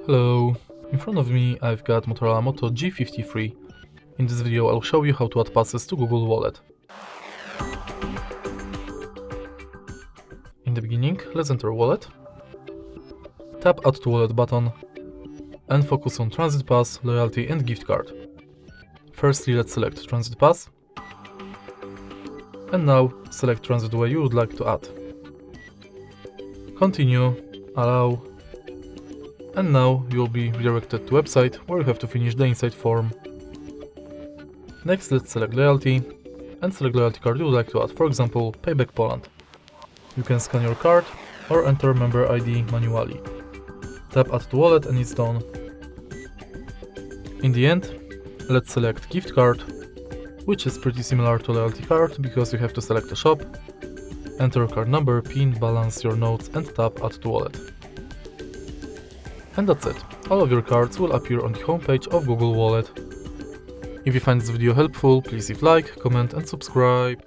Hello, in front of me I've got Motorola Moto G53. In this video I'll show you how to add passes to Google Wallet. In the beginning, let's enter Wallet, tap Add to Wallet button and focus on Transit Pass, Loyalty and Gift Card. Firstly, let's select Transit Pass and now select transit way you would like to add. Continue, allow, and now you'll be redirected to website where you have to finish the inside form. Next, let's select loyalty and select loyalty card you would like to add, for example, Payback Poland. You can scan your card or enter member ID manually. Tap Add to Wallet and it's done. In the end, let's select gift card, which is pretty similar to loyalty card because you have to select a shop, enter card number, PIN, balance your notes and tap Add to Wallet. And that's it. All of your cards will appear on the homepage of Google Wallet. If you find this video helpful, please leave like, comment and subscribe.